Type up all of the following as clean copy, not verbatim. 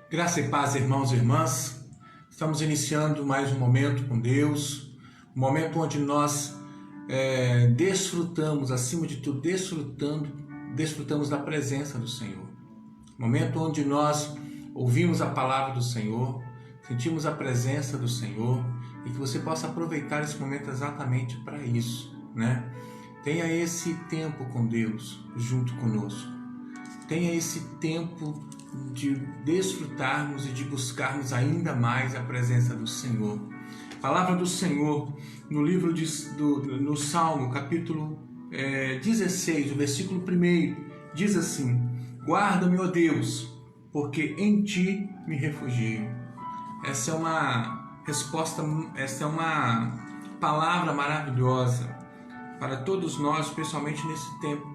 Graça e paz, irmãos e irmãs. Estamos iniciando mais um momento com Deus, um momento onde nós desfrutamos, acima de tudo, desfrutamos da presença do Senhor. Momento onde nós ouvimos a palavra do Senhor, sentimos a presença do Senhor e que você possa aproveitar esse momento exatamente para isso, né? Tenha esse tempo com Deus junto conosco. Tenha esse tempo de desfrutarmos e de buscarmos ainda mais a presença do Senhor. A palavra do Senhor no livro no Salmo, capítulo 16, o versículo 1, diz assim: guarda-me, ó Deus, porque em Ti me refugio. Essa é uma resposta, essa é uma palavra maravilhosa para todos nós, especialmente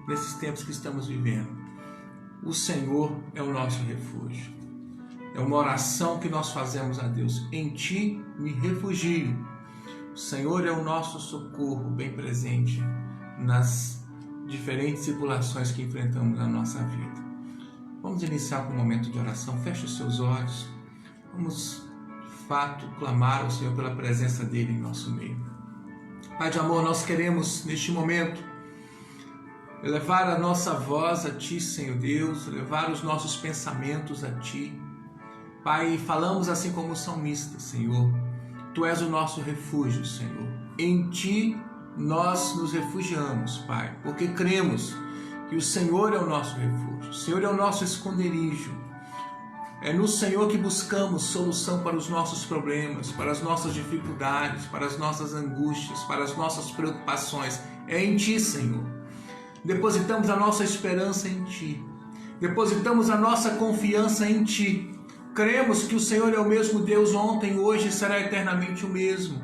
nesses tempos que estamos vivendo. O Senhor é o nosso refúgio. É uma oração que nós fazemos a Deus. Em Ti me refugio. O Senhor é o nosso socorro bem presente nas diferentes tribulações que enfrentamos na nossa vida. Vamos iniciar com um momento de oração. Feche os seus olhos. Vamos, de fato, clamar ao Senhor pela presença dEle em nosso meio. Pai de amor, nós queremos, neste momento, elevar a nossa voz a Ti, Senhor Deus, elevar os nossos pensamentos a Ti. Pai, falamos assim como o salmista, Senhor. Tu és o nosso refúgio, Senhor. Em Ti nós nos refugiamos, Pai, porque cremos que o Senhor é o nosso refúgio, o Senhor é o nosso esconderijo. É no Senhor que buscamos solução para os nossos problemas, para as nossas dificuldades, para as nossas angústias, para as nossas preocupações. É em Ti, Senhor. Depositamos a nossa esperança em Ti. Depositamos a nossa confiança em Ti. Cremos que o Senhor é o mesmo Deus ontem, hoje e será eternamente o mesmo.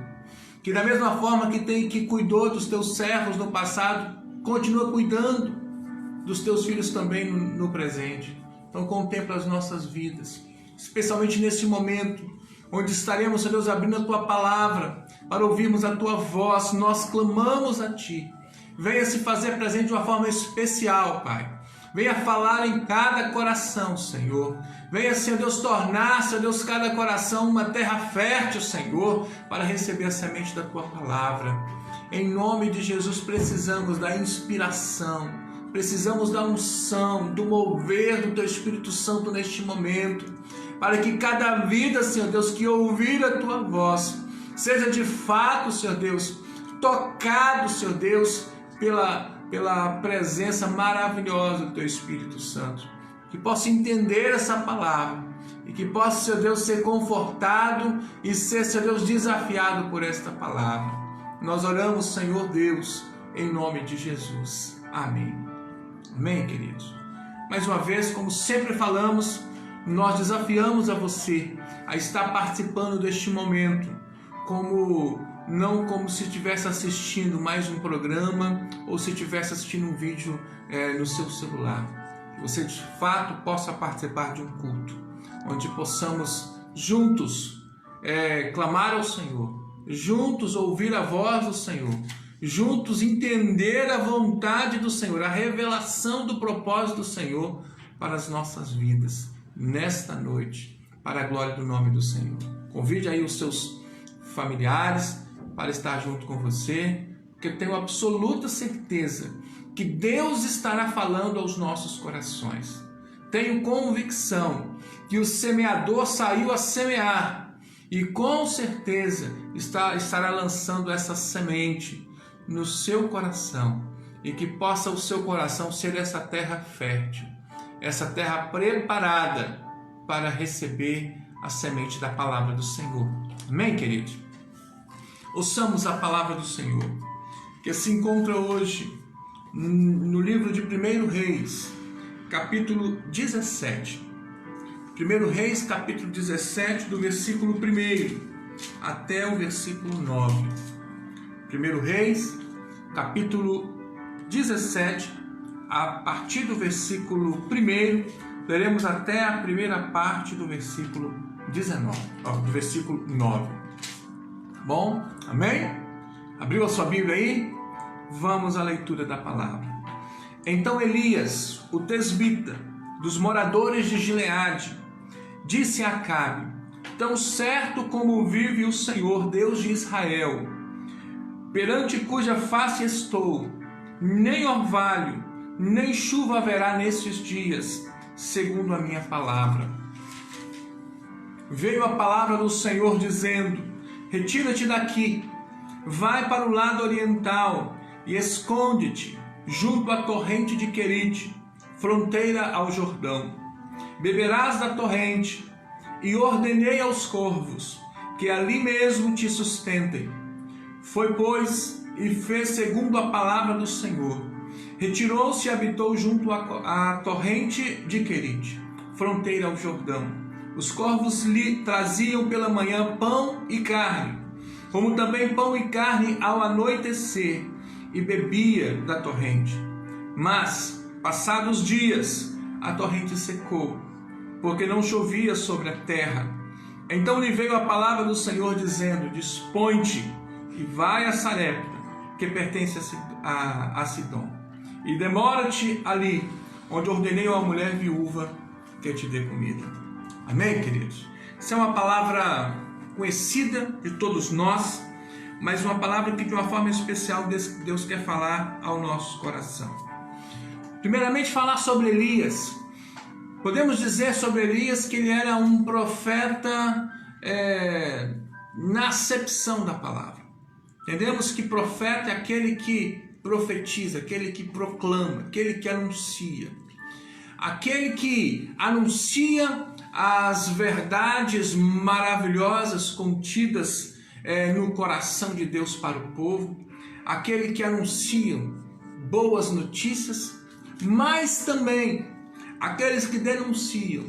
Que da mesma forma que cuidou dos Teus servos no passado, continua cuidando dos Teus filhos também no presente. Então contempla as nossas vidas, especialmente nesse momento, onde estaremos, Senhor Deus, abrindo a Tua palavra, para ouvirmos a Tua voz. Nós clamamos a Ti. Venha se fazer presente de uma forma especial, Pai. Venha falar em cada coração, Senhor. Venha, Senhor Deus, tornar, Senhor Deus, cada coração uma terra fértil, Senhor, para receber a semente da Tua palavra. Em nome de Jesus, precisamos da inspiração, precisamos da unção, do mover do Teu Espírito Santo neste momento, para que cada vida, Senhor Deus, que ouvir a Tua voz, seja de fato, Senhor Deus, tocado, Senhor Deus, pela presença maravilhosa do Teu Espírito Santo, que possa entender essa palavra e que possa, Senhor Deus, ser confortado e ser, Senhor Deus, desafiado por esta palavra. Nós oramos, Senhor Deus, em nome de Jesus. Amém. Amém, queridos? Mais uma vez, como sempre falamos, nós desafiamos a você a estar participando deste momento, não como se estivesse assistindo mais um programa ou se estivesse assistindo um vídeo no seu celular. Que você de fato possa participar de um culto, onde possamos juntos clamar ao Senhor, juntos ouvir a voz do Senhor, juntos entender a vontade do Senhor, a revelação do propósito do Senhor para as nossas vidas, nesta noite, para a glória do nome do Senhor. Convide aí os seus familiares para estar junto com você, porque eu tenho absoluta certeza que Deus estará falando aos nossos corações. Tenho convicção que o semeador saiu a semear e com certeza estará lançando essa semente no seu coração, e que possa o seu coração ser essa terra fértil, essa terra preparada para receber a semente da palavra do Senhor. Amém, queridos? Ouçamos a palavra do Senhor, que se encontra hoje no livro de 1 Reis, capítulo 17. 1 Reis, capítulo 17, do versículo 1 até o versículo 9. 1 Reis, capítulo 17, a partir do versículo 1, leremos até a primeira parte do versículo 9. Bom, amém? Abriu a sua Bíblia aí? Vamos à leitura da palavra. Então Elias, o tesbita, dos moradores de Gileade, disse a Acabe: tão certo como vive o Senhor, Deus de Israel, perante cuja face estou, nem orvalho, nem chuva haverá nestes dias, segundo a minha palavra. Veio a palavra do Senhor dizendo: retira-te daqui, vai para o lado oriental e esconde-te junto à torrente de Querite, fronteira ao Jordão. Beberás da torrente, e ordenei aos corvos que ali mesmo te sustentem. Foi, pois, e fez segundo a palavra do Senhor. Retirou-se e habitou junto à torrente de Querite, fronteira ao Jordão. Os corvos lhe traziam pela manhã pão e carne, como também pão e carne ao anoitecer, e bebia da torrente. Mas, passados dias, a torrente secou, porque não chovia sobre a terra. Então lhe veio a palavra do Senhor dizendo: dispõe-te e vai a Sarepta, que pertence a Sidom, e demora-te ali, onde ordenei a mulher viúva que te dê comida. Amém, queridos? Essa é uma palavra conhecida de todos nós, mas uma palavra que de uma forma especial Deus quer falar ao nosso coração. Primeiramente, falar sobre Elias. Podemos dizer sobre Elias que ele era um profeta na acepção da palavra. Entendemos que profeta é aquele que profetiza, aquele que proclama, aquele que anuncia. Aquele que anuncia as verdades maravilhosas contidas no coração de Deus para o povo. Aquele que anuncia boas notícias, mas também aqueles que denunciam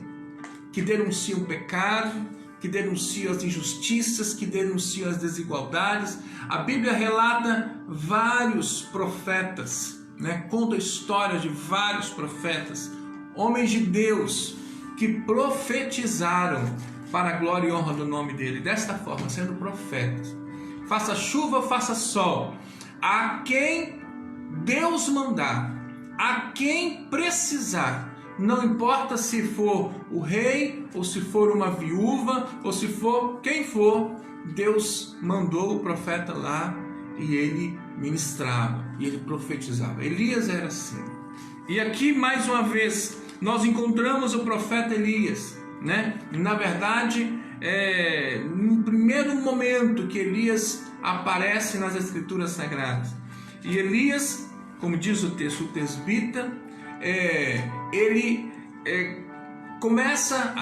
o pecado, que denunciam as injustiças, que denunciam as desigualdades. A Bíblia relata vários profetas, conta a história de vários profetas, homens de Deus, que profetizaram para a glória e honra do nome dele, desta forma, sendo profetas. Faça chuva, faça sol, a quem Deus mandar, a quem precisar. Não importa se for o rei, ou se for uma viúva, ou se for quem for, Deus mandou o profeta lá e ele ministrava, e ele profetizava. Elias era assim. E aqui, mais uma vez, nós encontramos o profeta Elias, Na verdade, no primeiro momento que Elias aparece nas Escrituras Sagradas. E Elias, como diz o texto, o tesbita, ele começa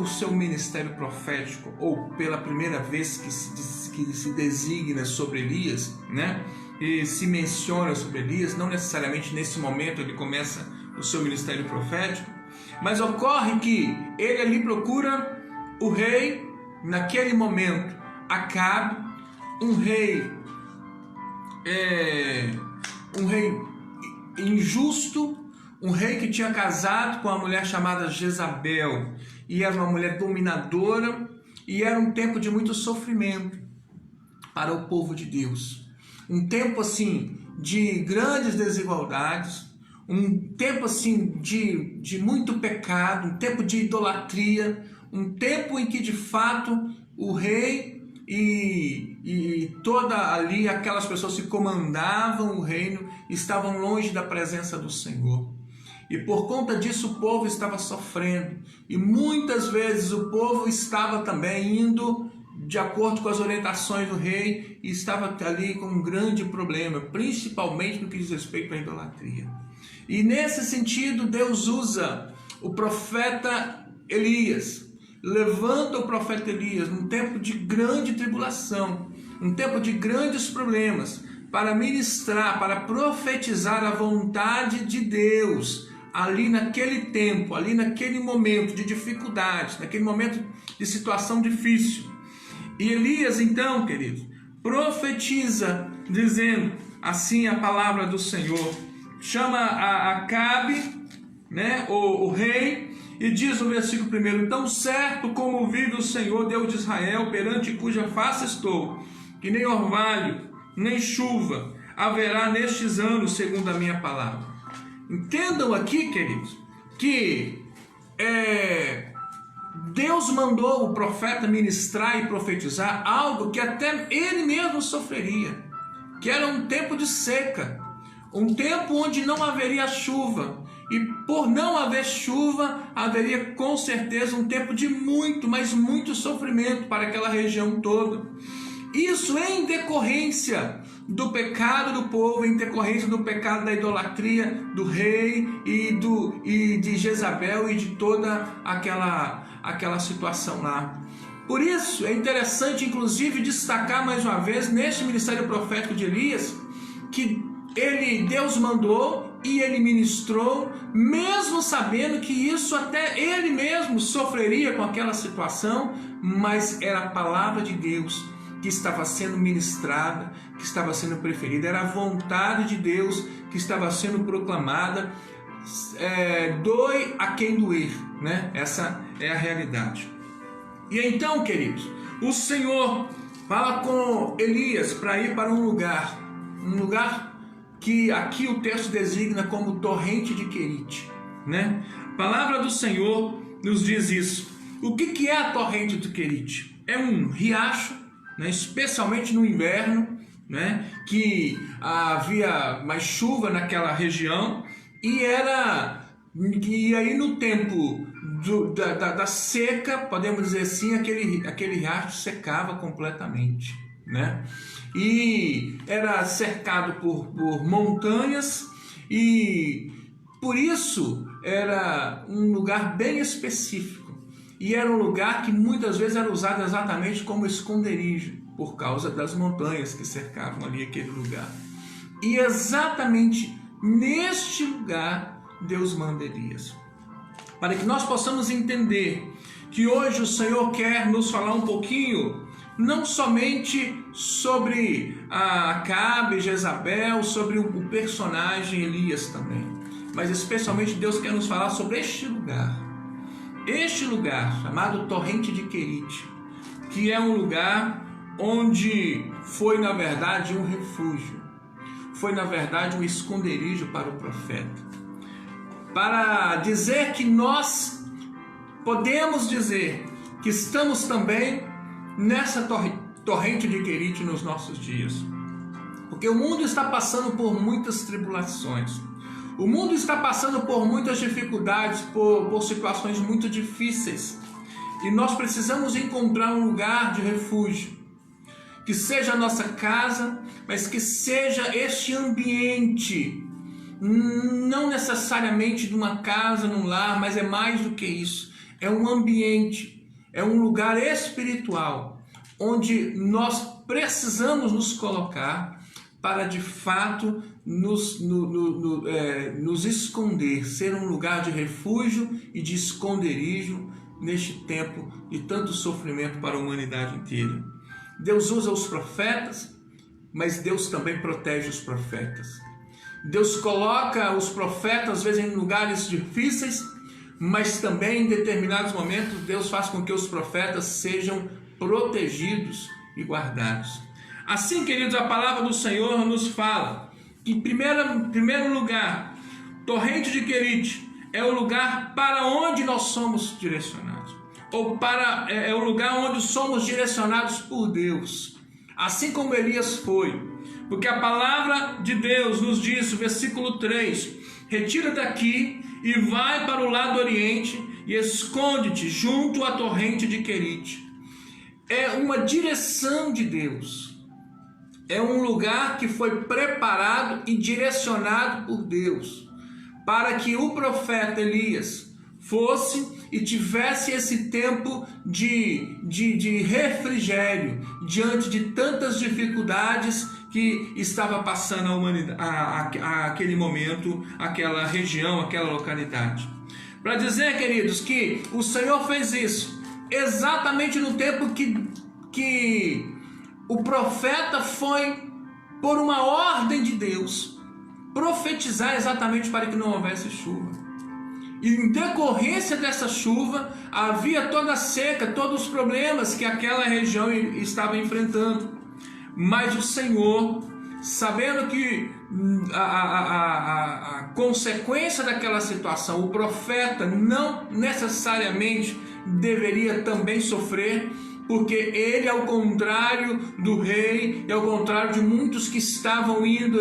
o seu ministério profético, ou pela primeira vez que se designa sobre Elias, e se menciona sobre Elias. Não necessariamente nesse momento ele começa o seu ministério profético, mas ocorre que ele ali procura o rei, naquele momento, Acabe, um rei injusto, um rei que tinha casado com uma mulher chamada Jezabel, e era uma mulher dominadora, e era um tempo de muito sofrimento para o povo de Deus. Um tempo assim de grandes desigualdades, um tempo assim de muito pecado, um tempo de idolatria, um tempo em que de fato o rei e toda ali aquelas pessoas que comandavam o reino estavam longe da presença do Senhor. E por conta disso o povo estava sofrendo, e muitas vezes o povo estava também indo de acordo com as orientações do rei, e estava ali com um grande problema, principalmente no que diz respeito à idolatria. E nesse sentido Deus usa o profeta Elias, levanta o profeta Elias num tempo de grande tribulação, um tempo de grandes problemas, para ministrar, para profetizar a vontade de Deus, ali naquele tempo, ali naquele momento de dificuldade, naquele momento de situação difícil. E Elias, então, queridos, profetiza, dizendo assim a palavra do Senhor. Chama a Acabe, o rei, e diz no versículo 1: tão certo como vive o Senhor, Deus de Israel, perante cuja face estou, que nem orvalho, nem chuva haverá nestes anos, segundo a minha palavra. Entendam aqui, queridos, que Deus mandou o profeta ministrar e profetizar algo que até ele mesmo sofreria, que era um tempo de seca, um tempo onde não haveria chuva, e por não haver chuva, haveria com certeza um tempo de muito, mas muito sofrimento para aquela região toda. Isso em decorrência do pecado do povo, em decorrência do pecado da idolatria do rei e de Jezabel e de toda aquela situação lá. Por isso é interessante, inclusive, destacar mais uma vez neste ministério profético de Elias, que Deus mandou e ele ministrou, mesmo sabendo que isso até ele mesmo sofreria com aquela situação, mas era a palavra de Deus que estava sendo ministrada, que estava sendo preferida, era a vontade de Deus que estava sendo proclamada, doe a quem doer, né? Essa é a realidade. E então, queridos, o Senhor fala com Elias para ir para um lugar que aqui o texto designa como torrente de Querite, né? A palavra do Senhor nos diz isso. O que é a torrente de Querite? É um riacho, né? Especialmente no inverno, né? Que havia mais chuva naquela região e aí no tempo da seca, podemos dizer assim, aquele riacho secava completamente, né? E era cercado por montanhas e por isso era um lugar bem específico e era um lugar que muitas vezes era usado exatamente como esconderijo por causa das montanhas que cercavam ali aquele lugar. E exatamente neste lugar Deus manda Elias, para que nós possamos entender que hoje o Senhor quer nos falar um pouquinho, não somente sobre Acabe, Jezabel, sobre o personagem Elias também, mas especialmente Deus quer nos falar sobre este lugar chamado Torrente de Querite, que é um lugar onde foi na verdade um refúgio, foi na verdade um esconderijo para o profeta, para dizer que nós podemos dizer que estamos também nessa torrente de Querite nos nossos dias, porque o mundo está passando por muitas tribulações, o mundo está passando por muitas dificuldades, por situações muito difíceis, e nós precisamos encontrar um lugar de refúgio, que seja a nossa casa, mas que seja este ambiente, não necessariamente de uma casa, num lar, mas é mais do que isso, é um ambiente, é um lugar espiritual, onde nós precisamos nos colocar para de fato nos esconder, ser um lugar de refúgio e de esconderijo neste tempo de tanto sofrimento para a humanidade inteira. Deus usa os profetas, mas Deus também protege os profetas. Deus coloca os profetas às vezes em lugares difíceis, mas também em determinados momentos Deus faz com que os profetas sejam protegidos e guardados. Assim, queridos, a palavra do Senhor nos fala que em primeiro lugar, Torrente de Querite é o lugar para onde nós somos direcionados, ou é o lugar onde somos direcionados por Deus, assim como Elias foi, porque a palavra de Deus nos diz, no versículo 3, retira daqui e vai para o lado oriente e esconde-te junto à torrente de Querite. É uma direção de Deus, é um lugar que foi preparado e direcionado por Deus, para que o profeta Elias fosse e tivesse esse tempo de refrigério diante de tantas dificuldades que estava passando a humanidade, aquele momento, aquela região, aquela localidade. Para dizer, queridos, que o Senhor fez isso exatamente no tempo que o profeta foi, por uma ordem de Deus, profetizar exatamente para que não houvesse chuva. E em decorrência dessa chuva, havia toda a seca, todos os problemas que aquela região estava enfrentando. Mas o Senhor, sabendo que a consequência daquela situação, o profeta não necessariamente deveria também sofrer, porque ele, ao contrário do rei, e ao contrário de muitos que estavam indo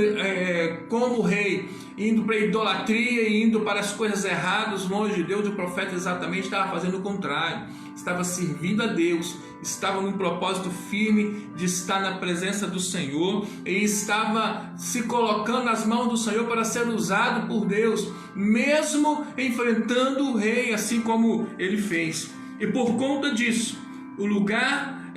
como rei, indo para a idolatria e indo para as coisas erradas, longe de Deus, o profeta exatamente estava fazendo o contrário, estava servindo a Deus, estava num propósito firme de estar na presença do Senhor e estava se colocando nas mãos do Senhor para ser usado por Deus, mesmo enfrentando o rei, assim como ele fez. E por conta disso, o lugar,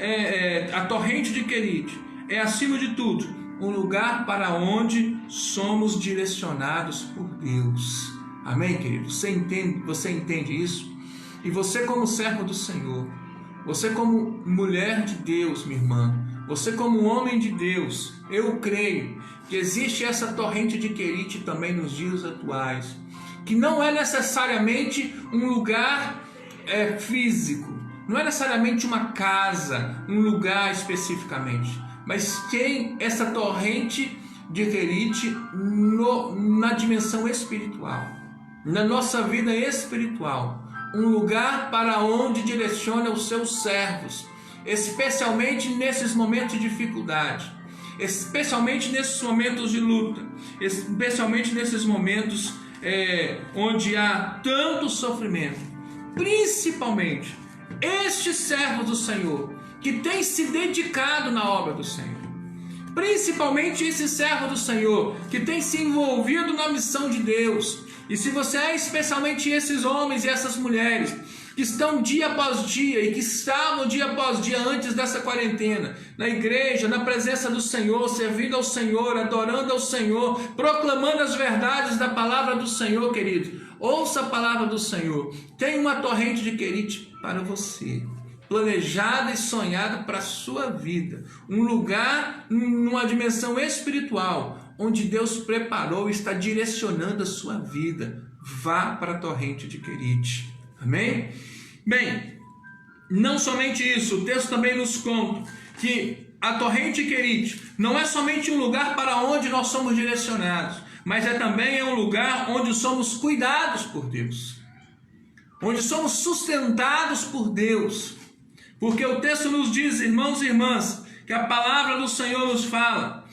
a torrente de Querite, é acima de tudo um lugar para onde somos direcionados por Deus. Amém, querido? Você entende isso? E você, como servo do Senhor, você como mulher de Deus, minha irmã, você como homem de Deus, eu creio que existe essa torrente de Querite também nos dias atuais, que não é necessariamente um lugar físico, não é necessariamente uma casa, um lugar especificamente, mas tem essa torrente de Querite na dimensão espiritual, na nossa vida espiritual, um lugar para onde direciona os seus servos, especialmente nesses momentos de dificuldade, especialmente nesses momentos de luta, especialmente nesses momentos onde há tanto sofrimento, principalmente estes servos do Senhor que têm se dedicado na obra do Senhor, principalmente esse servo do Senhor que tem se envolvido na missão de Deus. E se você é especialmente esses homens e essas mulheres que estão dia após dia e que estavam dia após dia antes dessa quarentena, na igreja, na presença do Senhor, servindo ao Senhor, adorando ao Senhor, proclamando as verdades da palavra do Senhor, querido, ouça a palavra do Senhor. Tem uma torrente de Querite para você, planejada e sonhada para a sua vida, um lugar numa dimensão espiritual, onde Deus preparou e está direcionando a sua vida. Vá para a torrente de Querite. Amém? Bem, não somente isso, o texto também nos conta que a torrente de Querite não é somente um lugar para onde nós somos direcionados, mas também um lugar onde somos cuidados por Deus, onde somos sustentados por Deus. Porque o texto nos diz, irmãos e irmãs, que a palavra do Senhor nos fala,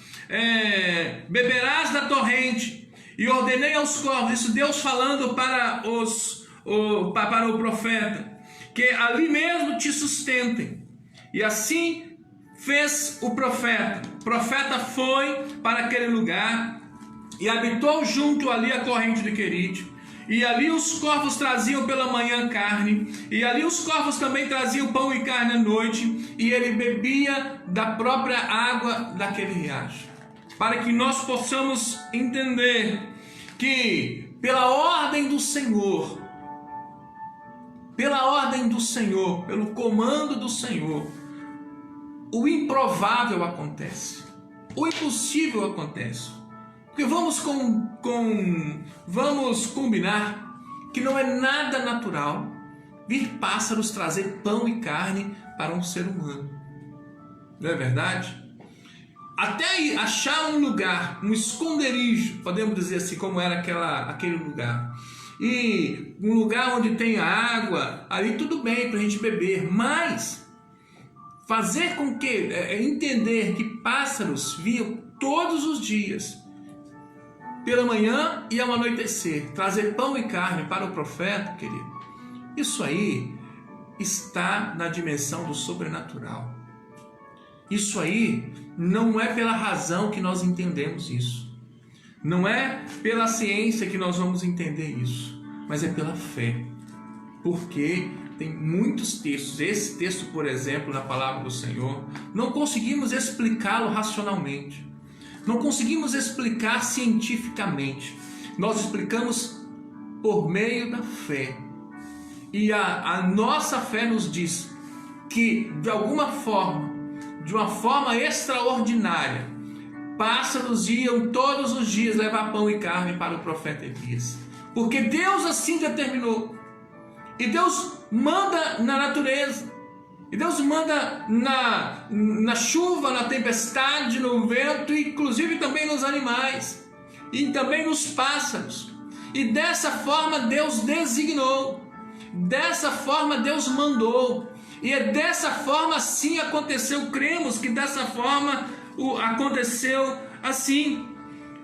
beberás da torrente, e ordenei aos corvos, isso Deus falando para o profeta, que ali mesmo te sustentem. E assim fez o profeta. O profeta foi para aquele lugar e habitou junto ali a corrente de Querite. E ali os corvos traziam pela manhã carne, e ali os corvos também traziam pão e carne à noite, e ele bebia da própria água daquele riacho. Para que nós possamos entender que pela ordem do Senhor, pelo comando do Senhor, o improvável acontece, o impossível acontece. Porque vamos combinar que não é nada natural vir pássaros trazer pão e carne para um ser humano. Não é verdade? Até achar um lugar, um esconderijo, podemos dizer assim, como era aquele lugar. E um lugar onde tem água, ali tudo bem para a gente beber, mas fazer com que, entender que pássaros vinham todos os dias, pela manhã e ao anoitecer, trazer pão e carne para o profeta, querido, isso aí está na dimensão do sobrenatural. Isso aí não é pela razão que nós entendemos isso, não é pela ciência que nós vamos entender isso, mas é pela fé. Porque tem muitos textos, esse texto, por exemplo, na palavra do Senhor, não conseguimos explicá-lo racionalmente, não conseguimos explicar cientificamente, nós explicamos por meio da fé. E a nossa fé nos diz que, de alguma forma, de uma forma extraordinária, pássaros iam todos os dias levar pão e carne para o profeta Elias, porque Deus assim determinou. E Deus manda na natureza, e Deus manda na chuva, na tempestade, no vento, inclusive também nos animais, e também nos pássaros. E dessa forma Deus designou. Dessa forma Deus mandou. E é dessa forma assim aconteceu. Cremos que dessa forma aconteceu assim.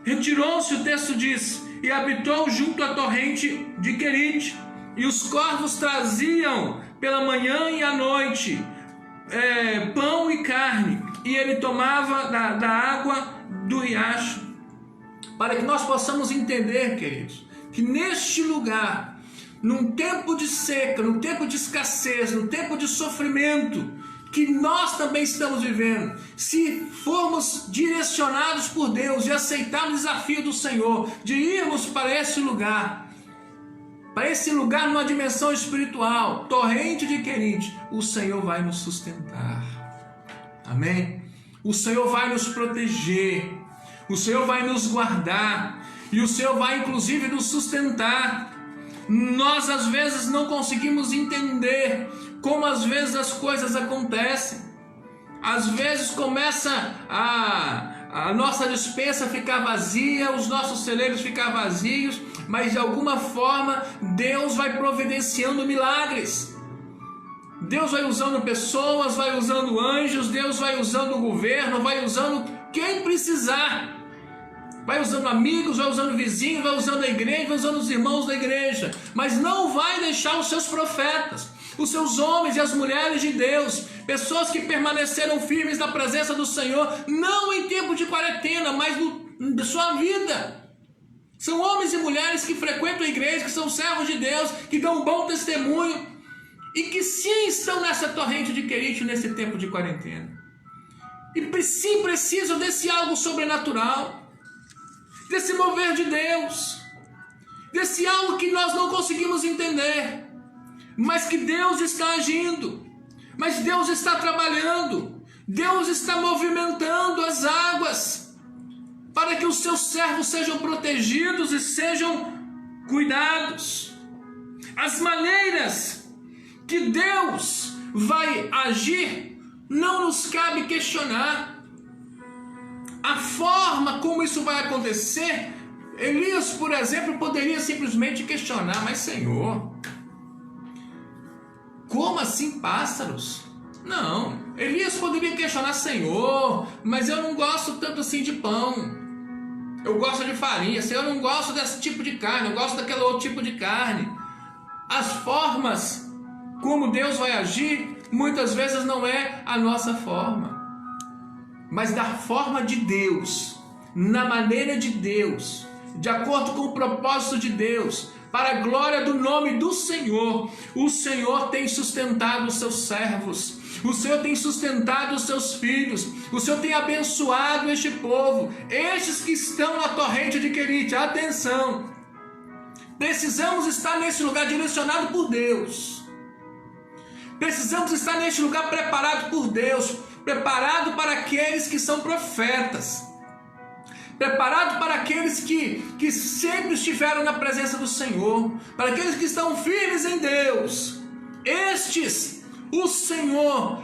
Retirou-se, o texto diz, e habitou junto à torrente de Querite. E os corvos traziam pela manhã e à noite pão e carne. E ele tomava da água do riacho. Para que nós possamos entender, queridos, que neste lugar, num tempo de seca, num tempo de escassez, num tempo de sofrimento, que nós também estamos vivendo, se formos direcionados por Deus e aceitarmos o desafio do Senhor, de irmos para esse lugar numa dimensão espiritual, torrente de Querite, o Senhor vai nos sustentar. Amém? O Senhor vai nos proteger, o Senhor vai nos guardar, e o Senhor vai inclusive nos sustentar. Nós às vezes não conseguimos entender como às vezes as coisas acontecem. Às vezes começa a nossa despensa a ficar vazia, os nossos celeiros ficar vazios, mas de alguma forma Deus vai providenciando milagres. Deus vai usando pessoas, vai usando anjos, Deus vai usando o governo, vai usando quem precisar. Vai usando amigos, vai usando vizinhos, vai usando a igreja, vai usando os irmãos da igreja. Mas não vai deixar os seus profetas, os seus homens e as mulheres de Deus, pessoas que permaneceram firmes na presença do Senhor, não em tempo de quarentena, mas na sua vida. São homens e mulheres que frequentam a igreja, que são servos de Deus, que dão um bom testemunho e que sim estão nessa torrente de Querite nesse tempo de quarentena. E sim precisam desse algo sobrenatural, desse mover de Deus, desse algo que nós não conseguimos entender, mas que Deus está agindo, mas Deus está trabalhando, Deus está movimentando as águas, para que os seus servos sejam protegidos e sejam cuidados. As maneiras que Deus vai agir, não nos cabe questionar. A forma como isso vai acontecer, Elias, por exemplo, poderia simplesmente questionar: mas Senhor, como assim pássaros? Não, Elias poderia questionar: Senhor, mas eu não gosto tanto assim de pão, eu gosto de farinha, Senhor, eu não gosto desse tipo de carne, eu gosto daquele outro tipo de carne. As formas como Deus vai agir, muitas vezes não é a nossa forma, mas da forma de Deus, na maneira de Deus, de acordo com o propósito de Deus, para a glória do nome do Senhor. O Senhor tem sustentado os seus servos, o Senhor tem sustentado os seus filhos, o Senhor tem abençoado este povo, estes que estão na torrente de Querite. Atenção, precisamos estar nesse lugar direcionado por Deus, precisamos estar neste lugar preparado por Deus, preparado para aqueles que são profetas, preparado para aqueles que sempre estiveram na presença do Senhor, para aqueles que estão firmes em Deus. Estes, o Senhor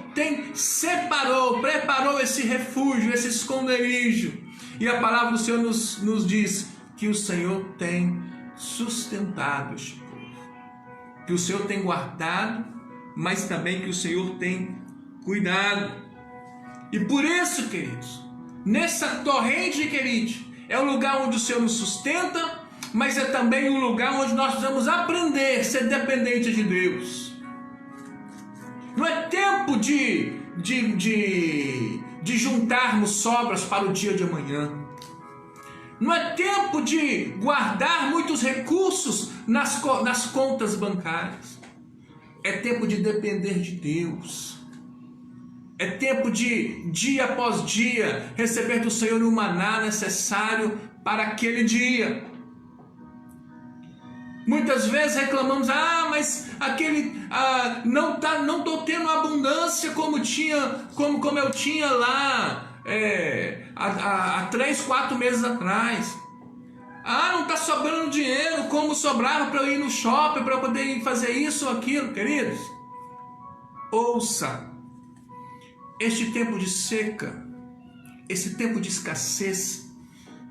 preparou esse refúgio, esse esconderijo. E a palavra do Senhor nos diz que o Senhor tem sustentado este povo, que o Senhor tem guardado, mas também que o Senhor tem cuidado. E por isso, queridos, nessa torrente de Querite é o lugar onde o Senhor nos sustenta, mas é também um lugar onde nós precisamos aprender a ser dependentes de Deus. Não é tempo de juntarmos sobras para o dia de amanhã. Não é tempo de guardar muitos recursos nas contas bancárias. É tempo de depender de Deus. É tempo de, dia após dia, receber do Senhor o maná necessário para aquele dia. Muitas vezes reclamamos: mas não estou tendo abundância como eu tinha lá há 3, 4 meses atrás. Não está sobrando dinheiro como sobrava para eu ir no shopping, para eu poder fazer isso ou aquilo. Queridos, ouça. Este tempo de seca, esse tempo de escassez,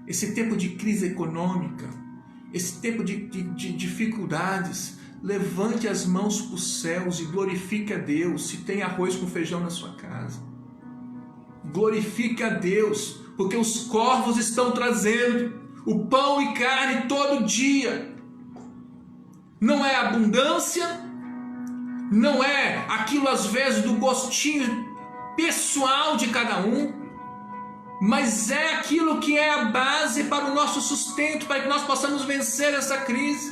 esse tempo de crise econômica, esse tempo de dificuldades, levante as mãos para os céus e glorifique a Deus se tem arroz com feijão na sua casa. Glorifique a Deus, porque os corvos estão trazendo o pão e carne todo dia. Não é abundância, não é aquilo às vezes do gostinho pessoal de cada um, mas é aquilo que é a base para o nosso sustento, para que nós possamos vencer essa crise.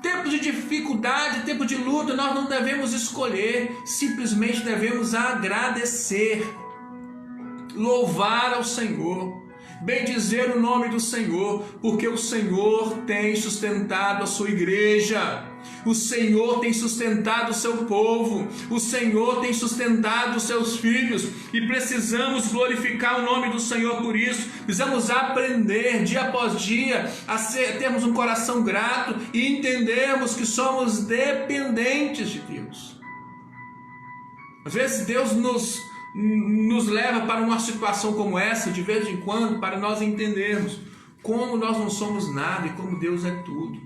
Tempo de dificuldade, tempo de luta, nós não devemos escolher, simplesmente devemos agradecer, louvar ao Senhor, bendizer o nome do Senhor, porque o Senhor tem sustentado a sua igreja, o Senhor tem sustentado o seu povo, o Senhor tem sustentado os seus filhos, e precisamos glorificar o nome do Senhor por isso. Precisamos aprender dia após dia a termos um coração grato e entendermos que somos dependentes de Deus. Às vezes Deus nos leva para uma situação como essa, de vez em quando, para nós entendermos como nós não somos nada e como Deus é tudo.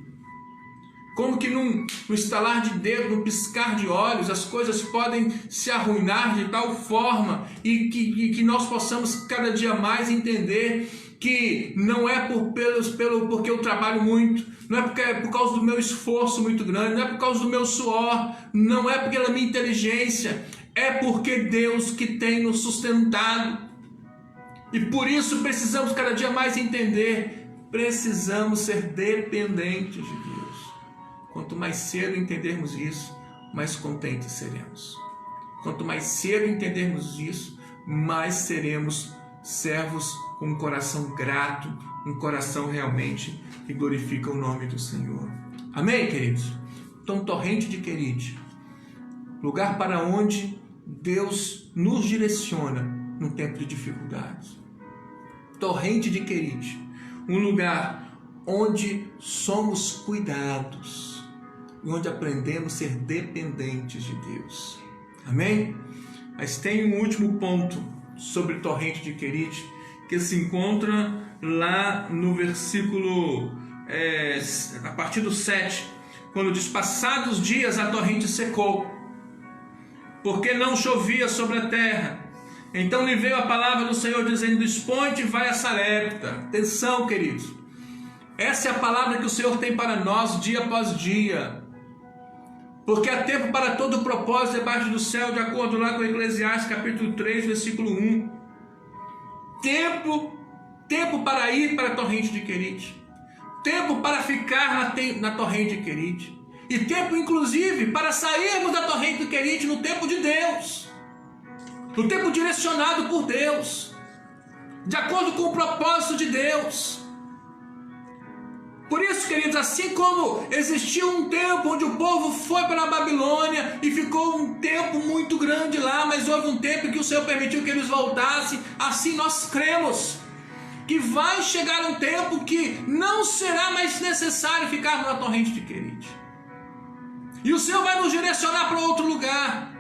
Como que no estalar de dedo, no piscar de olhos, as coisas podem se arruinar de tal forma e que nós possamos cada dia mais entender que não é porque eu trabalho muito, não é porque é por causa do meu esforço muito grande, não é por causa do meu suor, não é pela minha inteligência, é porque Deus que tem nos sustentado. E por isso precisamos cada dia mais entender, precisamos ser dependentes de Deus. Quanto mais cedo entendermos isso, mais contentes seremos. Quanto mais cedo entendermos isso, mais seremos servos com um coração grato, um coração realmente que glorifica o nome do Senhor. Amém, queridos? Então, Torrente de Querite, lugar para onde Deus nos direciona no tempo de dificuldades. Torrente de Querite, um lugar onde somos cuidados e onde aprendemos a ser dependentes de Deus. A Mas tem um último ponto sobre Torrente de Querite, que se encontra lá no versículo, a partir do 7, quando diz: passados dias a torrente secou, porque não chovia sobre a terra. Então lhe veio a palavra do Senhor dizendo: dispõe-te e vai a Sarepta. Atenção, queridos, essa é a palavra que o Senhor tem para nós dia após dia, porque há tempo para todo propósito debaixo do céu, de acordo lá com Eclesiastes capítulo 3, versículo 1. Tempo para ir para a Torrente de Querite, tempo para ficar na Torrente de Querite, e tempo inclusive para sairmos da Torrente de Querite no tempo de Deus, no tempo direcionado por Deus, de acordo com o propósito de Deus. Por isso, queridos, assim como existiu um tempo onde o povo foi para a Babilônia e ficou um tempo muito grande lá, mas houve um tempo em que o Senhor permitiu que eles voltassem, assim nós cremos que vai chegar um tempo que não será mais necessário ficarmos na Torrente de Querite. E o Senhor vai nos direcionar para outro lugar.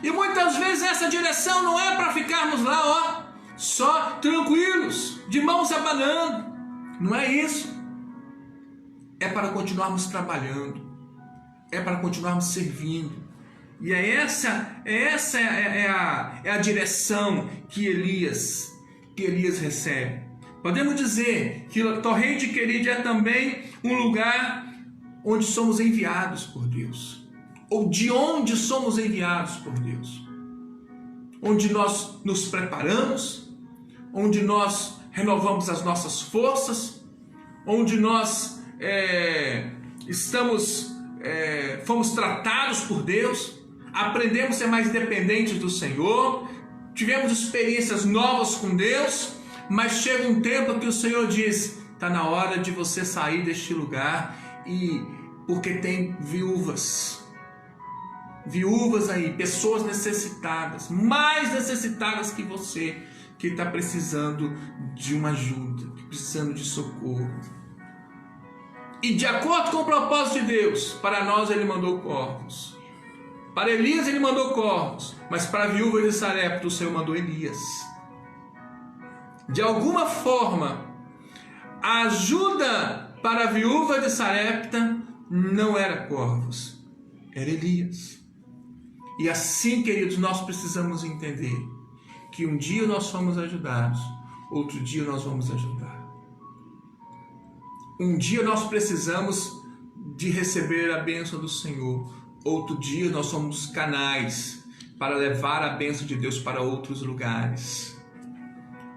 E muitas vezes essa direção não é para ficarmos lá, só tranquilos, de mãos abanando. Não é isso. É para continuarmos trabalhando, é para continuarmos servindo. E essa é a direção que Elias recebe. Podemos dizer que a Torrente de Querite é também um lugar onde somos enviados por Deus, ou de onde somos enviados por Deus, onde nós nos preparamos, onde nós renovamos as nossas forças, onde nós fomos tratados por Deus, aprendemos a ser mais dependentes do Senhor, tivemos experiências novas com Deus, mas chega um tempo que o Senhor diz: está na hora de você sair deste lugar, porque tem viúvas aí, pessoas necessitadas, mais necessitadas que você, que está precisando de uma ajuda, precisando de socorro. E de acordo com o propósito de Deus, para nós Ele mandou corvos. Para Elias Ele mandou corvos, mas para a viúva de Sarepta o Senhor mandou Elias. De alguma forma, a ajuda para a viúva de Sarepta não era corvos, era Elias. E assim, queridos, nós precisamos entender que um dia nós fomos ajudados, outro dia nós vamos ajudar. Um dia nós precisamos de receber a bênção do Senhor, outro dia nós somos canais para levar a bênção de Deus para outros lugares.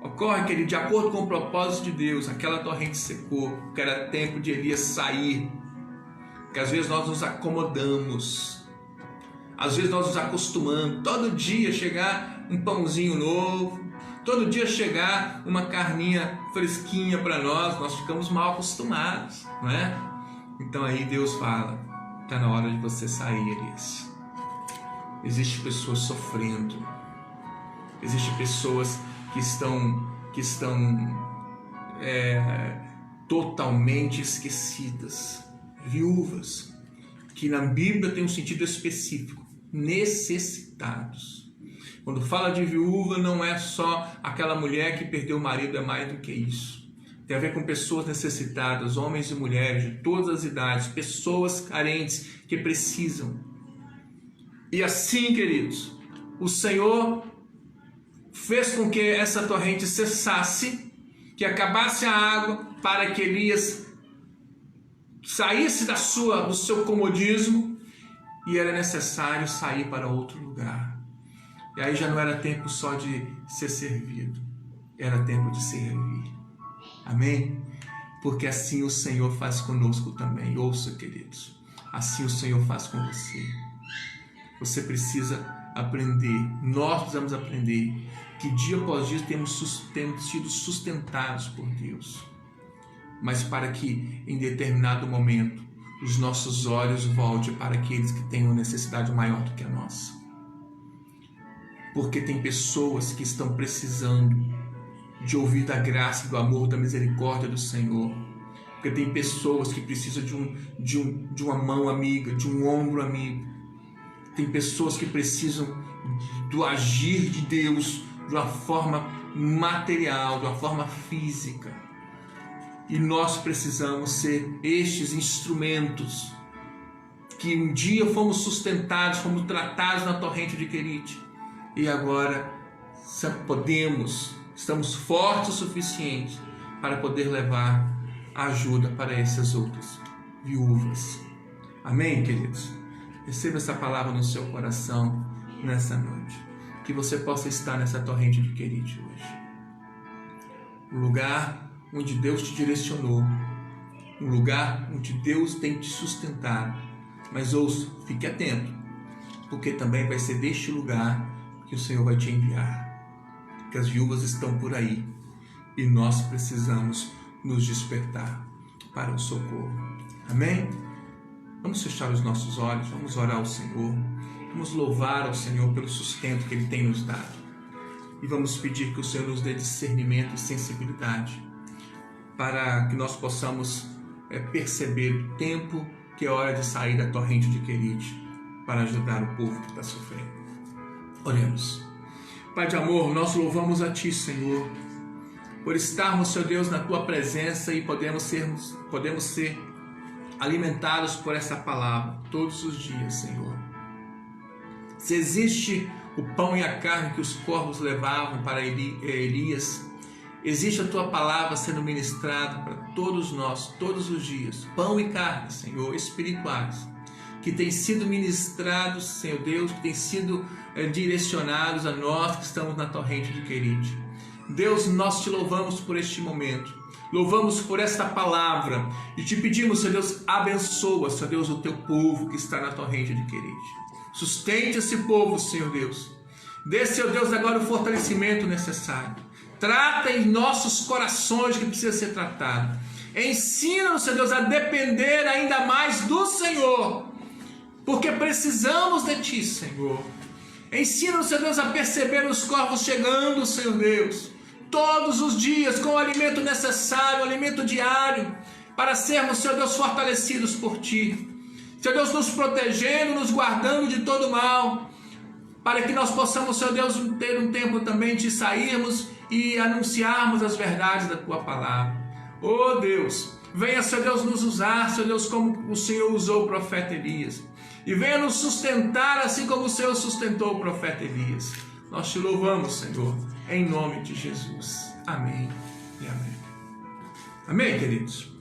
Ocorre que, de acordo com o propósito de Deus, aquela torrente secou, que era tempo de Elias sair, que às vezes nós nos acomodamos, às vezes nós nos acostumamos, todo dia chegar um pãozinho novo, todo dia chegar uma carninha fresquinha para nós ficamos mal acostumados, não é? Então aí Deus fala, está na hora de você sair, Elias. Existem pessoas sofrendo, existem pessoas que estão totalmente esquecidas, viúvas, que na Bíblia tem um sentido específico, necessitados. Quando fala de viúva, não é só aquela mulher que perdeu o marido, é mais do que isso. Tem a ver com pessoas necessitadas, homens e mulheres de todas as idades, pessoas carentes que precisam. E assim, queridos, o Senhor fez com que essa torrente cessasse, que acabasse a água, para que Elias saísse do seu comodismo, e era necessário sair para outro lugar. E aí já não era tempo só de ser servido, era tempo de servir. Amém? Porque assim o Senhor faz conosco também. Ouça, queridos, assim o Senhor faz com você. Você precisa aprender, nós precisamos aprender que dia após dia temos sido sustentados por Deus, mas para que em determinado momento os nossos olhos voltem para aqueles que têm uma necessidade maior do que a nossa. Porque tem pessoas que estão precisando de ouvir da graça, do amor, da misericórdia do Senhor. Porque tem pessoas que precisam de uma mão amiga, de um ombro amigo. Tem pessoas que precisam do agir de Deus de uma forma material, de uma forma física. E nós precisamos ser estes instrumentos que um dia fomos sustentados, fomos tratados na torrente de Querite. E agora estamos fortes o suficiente para poder levar ajuda para essas outras viúvas. Amém, queridos? Receba essa palavra no seu coração nessa noite. Que você possa estar nessa torrente de Querite hoje. Um lugar onde Deus te direcionou. Um lugar onde Deus tem te sustentado. Mas ouça, fique atento, porque também vai ser deste lugar que o Senhor vai te enviar. Que as viúvas estão por aí e nós precisamos nos despertar para o socorro. Amém? Vamos fechar os nossos olhos, vamos orar ao Senhor, vamos louvar ao Senhor pelo sustento que Ele tem nos dado e vamos pedir que o Senhor nos dê discernimento e sensibilidade para que nós possamos perceber o tempo que é hora de sair da torrente de Querite para ajudar o povo que está sofrendo. Oremos. Pai de amor, nós louvamos a Ti, Senhor, por estarmos, Senhor Deus, na Tua presença e podemos ser alimentados por essa palavra todos os dias, Senhor. Se existe o pão e a carne que os corvos levavam para Elias, existe a Tua palavra sendo ministrada para todos nós, todos os dias. Pão e carne, Senhor, espirituais, que têm sido ministrados, Senhor Deus, que têm sido direcionados a nós que estamos na torrente de Querite. Deus, nós Te louvamos por este momento, louvamos por esta palavra e Te pedimos, Senhor Deus, abençoa, Senhor Deus, o Teu povo que está na torrente de Querite. Sustente esse povo, Senhor Deus. Dê, Senhor Deus, agora o fortalecimento necessário. Trata em nossos corações que precisa ser tratado. Ensina-nos, Senhor Deus, a depender ainda mais do Senhor, porque precisamos de Ti, Senhor. Ensina-nos, Senhor Deus, a perceber os corvos chegando, Senhor Deus, todos os dias, com o alimento necessário, o alimento diário, para sermos, Senhor Deus, fortalecidos por Ti. Senhor Deus, nos protegendo, nos guardando de todo mal, para que nós possamos, Senhor Deus, ter um tempo também de sairmos e anunciarmos as verdades da Tua palavra. Oh Deus, Venha, Senhor Deus, nos usar, Senhor Deus, como o Senhor usou o profeta Elias. E venha nos sustentar assim como o Senhor sustentou o profeta Elias. Nós te louvamos, Senhor, em nome de Jesus. Amém e amém. Amém, queridos?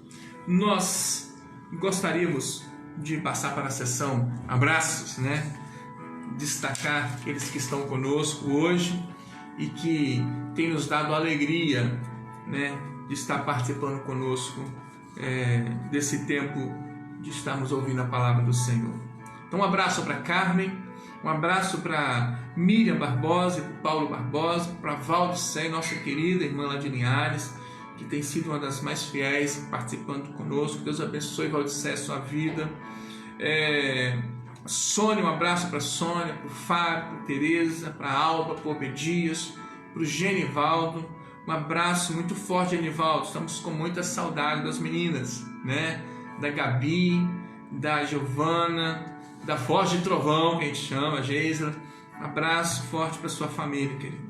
Nós gostaríamos de passar para a sessão abraços, né? Destacar aqueles que estão conosco hoje e que têm nos dado alegria, né, de estar participando conosco desse tempo de estarmos ouvindo a palavra do Senhor. Então, um abraço para Carmen, um abraço para Miriam Barbosa e para Paulo Barbosa, para Valdicé, nossa querida irmã lá de Linhares, que tem sido uma das mais fiéis participando conosco. Deus abençoe, Valdicé, sua vida. Sônia, um abraço para Sônia, para o Fábio, para Tereza, para Alba, para o Obedias, para o Genivaldo. Um abraço muito forte, Genivaldo. Estamos com muita saudade das meninas, né? Da Gabi, da Giovana, da Voz de Trovão, que a gente chama, a Geisla. Um abraço forte para sua família, querido.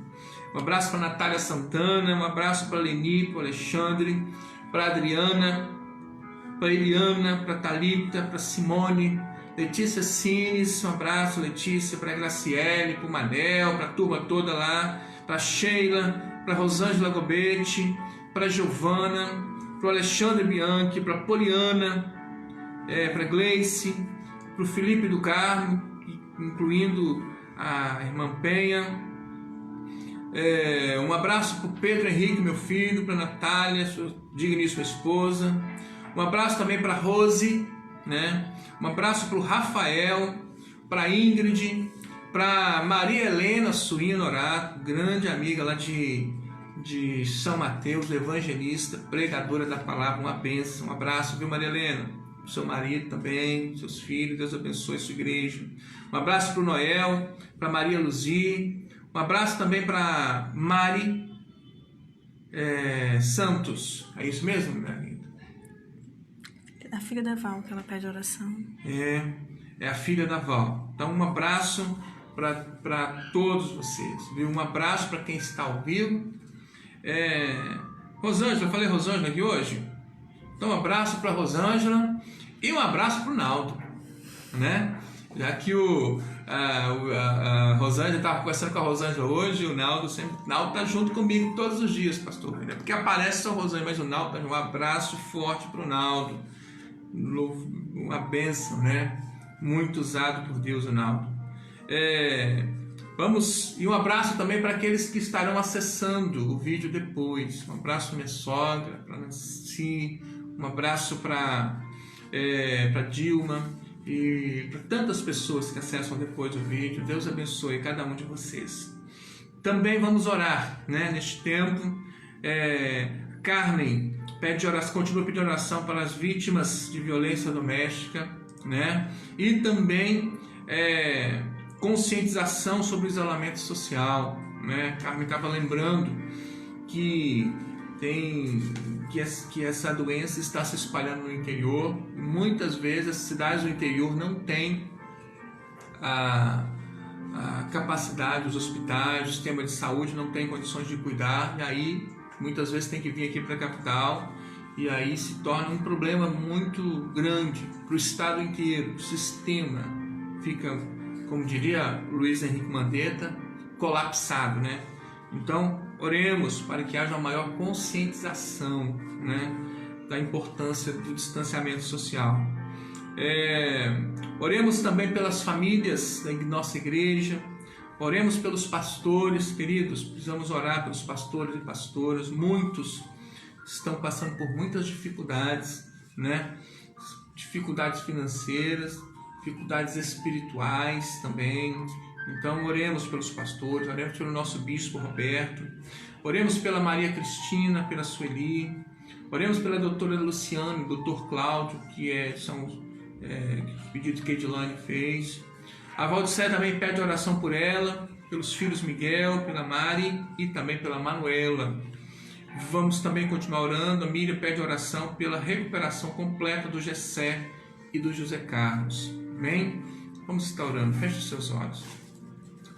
Um abraço para Natália Santana, um abraço para Leni, para Alexandre, para Adriana, para Eliana, para Thalita, para Simone, Letícia Cines, um abraço, Letícia, para Graciele, para o Manel, para a turma toda lá, para Sheila, para Rosângela Gobetti, para Giovana, para o Alexandre Bianchi, para Poliana, para Gleice, para o Felipe do Carmo, incluindo a irmã Penha. Um abraço para o Pedro Henrique, meu filho, para a Natália, sua digníssima esposa. Um abraço também para a Rose, né? Um abraço para o Rafael, para a Ingrid, para Maria Helena Suíno Horato, grande amiga lá de São Mateus, evangelista, pregadora da palavra, uma bênção. Um abraço, viu, Maria Helena? Seu marido também, seus filhos, Deus abençoe sua igreja. Um abraço para o Noel, para Maria Luzi. Um abraço também para Mari Santos. É isso mesmo, minha linda? A filha da Val, que ela pede oração. É a filha da Val. Então, um abraço para todos vocês, viu? Um abraço para quem está ao vivo. Rosângela, eu falei Rosângela aqui hoje? Então, um abraço para Rosângela e um abraço para o Naldo, né? Já que a Rosângela, estava conversando com a Rosângela hoje, o Naldo está junto comigo todos os dias, pastor, né? Porque aparece só a Rosângela, mas o Naldo, um abraço forte para o Naldo, uma bênção, né? Muito usado por Deus, o Naldo. E um abraço também para aqueles que estarão acessando o vídeo depois. Um abraço para minha sogra, para Nancy, um abraço para Dilma e para tantas pessoas que acessam depois do vídeo. Deus abençoe cada um de vocês. Também vamos orar, né, neste tempo. Carmen pede oração, continua pedindo oração para as vítimas de violência doméstica, né? E também conscientização sobre o isolamento social, né? Carmen estava lembrando que essa doença está se espalhando no interior. Muitas vezes as cidades do interior não têm a capacidade, os hospitais, o sistema de saúde não tem condições de cuidar, e aí muitas vezes tem que vir aqui para a capital, e aí se torna um problema muito grande para o estado inteiro. O sistema fica, como diria Luiz Henrique Mandetta, colapsado, né? Então, oremos para que haja uma maior conscientização, né, da importância do distanciamento social. Oremos também pelas famílias da nossa igreja. Oremos pelos pastores, queridos. Precisamos orar pelos pastores e pastoras. Muitos estão passando por muitas dificuldades, né? Dificuldades financeiras, dificuldades espirituais também. Então, oremos pelos pastores, oremos pelo nosso bispo Roberto, oremos pela Maria Cristina, pela Sueli, oremos pela doutora Luciane, doutor Cláudio, são pedido que a Edilane fez. A Valdicé também pede oração por ela, pelos filhos Miguel, pela Mari e também pela Manuela. Vamos também continuar orando. A Miriam pede oração pela recuperação completa do Gessé e do José Carlos. Amém? Vamos estar orando. Feche os seus olhos.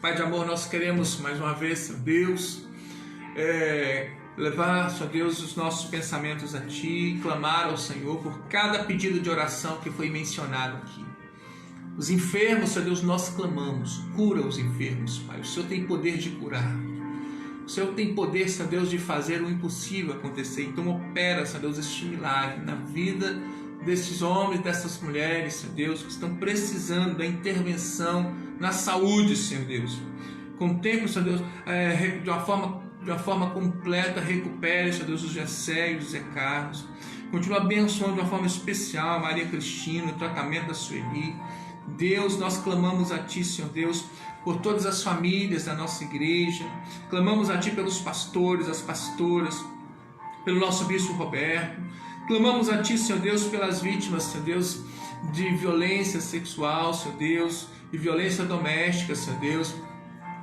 Pai de amor, nós queremos mais uma vez, Deus, levar, Senhor Deus, os nossos pensamentos a Ti, clamar ao Senhor por cada pedido de oração que foi mencionado aqui. Os enfermos, Senhor Deus, nós clamamos, cura os enfermos, Pai. O Senhor tem poder de curar. O Senhor tem poder, Senhor Deus, de fazer o impossível acontecer. Então opera, Senhor Deus, este milagre na vida desses homens, dessas mulheres, Senhor Deus, que estão precisando da intervenção na saúde, Senhor Deus. Contemple, Senhor Deus, de uma forma completa, recupere, Senhor Deus, o Gessé e o José Carlos. Continua abençoando de uma forma especial a Maria Cristina, o tratamento da Sueli. Deus, nós clamamos a Ti, Senhor Deus, por todas as famílias da nossa igreja. Clamamos a Ti pelos pastores, as pastoras, pelo nosso bispo Roberto. Clamamos a Ti, Senhor Deus, pelas vítimas, Senhor Deus, de violência sexual, Senhor Deus, de violência doméstica, Senhor Deus,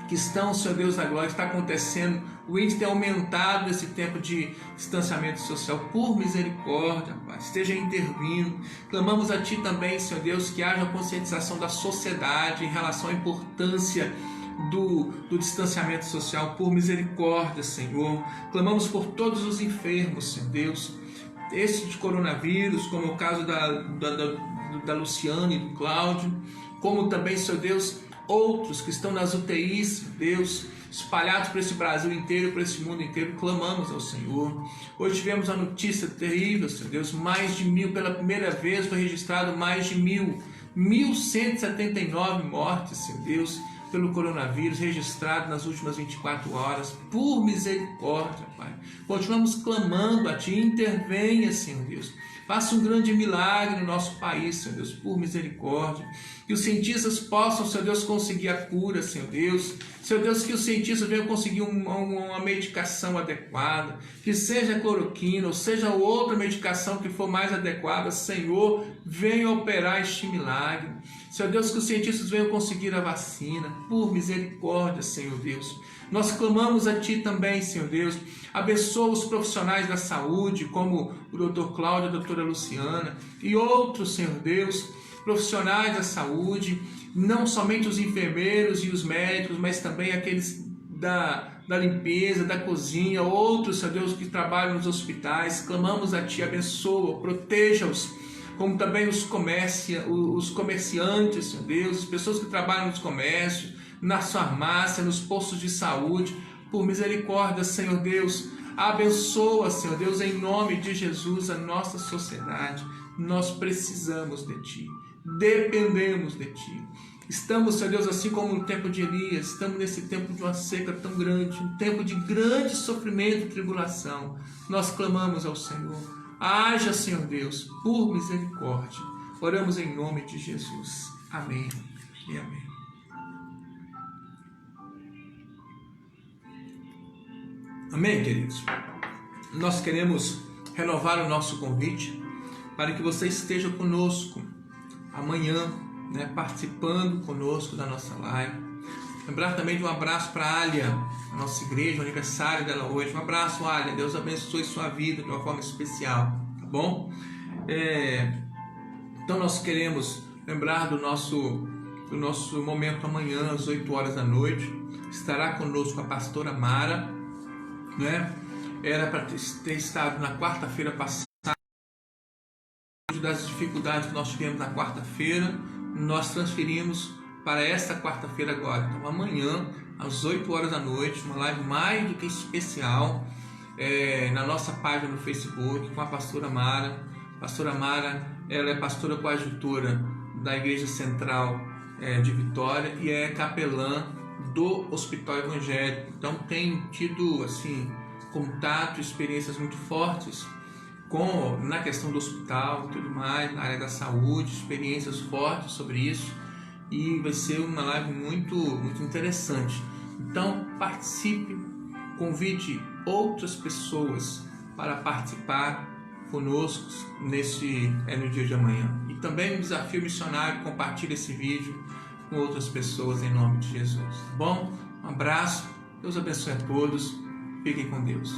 que estão, Senhor Deus da glória, está acontecendo. O índice tem aumentado nesse tempo de distanciamento social. Por misericórdia, Pai, esteja intervindo. Clamamos a Ti também, Senhor Deus, que haja conscientização da sociedade em relação à importância do distanciamento social. Por misericórdia, Senhor. Clamamos por todos os enfermos, Senhor Deus, esse de coronavírus, como o caso da Luciane e do Cláudio, como também, Senhor Deus, outros que estão nas UTIs, Deus, espalhados por esse Brasil inteiro, por esse mundo inteiro. Clamamos ao Senhor. Hoje tivemos uma notícia terrível, Senhor Deus, mais de 1.000, pela primeira vez foi registrado mais de 1.179 mortes, Senhor Deus, pelo coronavírus, registrado nas últimas 24 horas. Por misericórdia, Pai, continuamos clamando a Ti, intervenha, Senhor Deus. Faça um grande milagre no nosso país, Senhor Deus, por misericórdia. Que os cientistas possam, Senhor Deus, conseguir a cura, Senhor Deus. Senhor Deus, que os cientistas venham conseguir uma medicação adequada, que seja cloroquina ou seja outra medicação que for mais adequada. Senhor, venha operar este milagre. Senhor Deus, que os cientistas venham conseguir a vacina, por misericórdia, Senhor Deus. Nós clamamos a Ti também, Senhor Deus. Abençoa os profissionais da saúde, como o Dr. Cláudio, a doutora Luciana e outros, Senhor Deus, profissionais da saúde, não somente os enfermeiros e os médicos, mas também aqueles da limpeza, da cozinha, outros, Senhor Deus, que trabalham nos hospitais. Clamamos a Ti, abençoa, proteja-os, como também os comerciantes, Senhor Deus, as pessoas que trabalham nos comércios, nas farmácias, nos postos de saúde. Por misericórdia, Senhor Deus, abençoa, Senhor Deus, em nome de Jesus, a nossa sociedade. Nós precisamos de Ti, dependemos de Ti. Estamos, Senhor Deus, assim como no tempo de Elias, estamos nesse tempo de uma seca tão grande, um tempo de grande sofrimento e tribulação. Nós clamamos ao Senhor. Haja, Senhor Deus, por misericórdia. Oramos em nome de Jesus. Amém e amém. Amém, queridos? Nós queremos renovar o nosso convite para que você esteja conosco amanhã, participando conosco da nossa live. Lembrar também de um abraço para a Alia, a nossa igreja, o aniversário dela hoje. Um abraço, Alia. Deus abençoe sua vida de uma forma especial, tá bom? Então nós queremos lembrar do nosso momento amanhã, às 8 horas da noite. Estará conosco a pastora Mara, Era para ter estado na quarta-feira passada, das dificuldades que nós tivemos na quarta-feira, nós transferimos para esta quarta-feira agora. Então amanhã, às 8 horas da noite, uma live mais do que especial, na nossa página no Facebook, com a pastora Mara. A pastora Mara, ela é pastora coadjutora da Igreja Central de Vitória e é capelã do Hospital Evangélico. Então tem tido assim contato, experiências muito fortes na questão do hospital e tudo mais, na área da saúde, experiências fortes sobre isso, e vai ser uma live muito, muito interessante. Então participe, convide outras pessoas para participar conosco no dia de amanhã. E também o desafio missionário, compartilhe esse vídeo com outras pessoas em nome de Jesus, tá bom? Um abraço, Deus abençoe a todos, fiquem com Deus.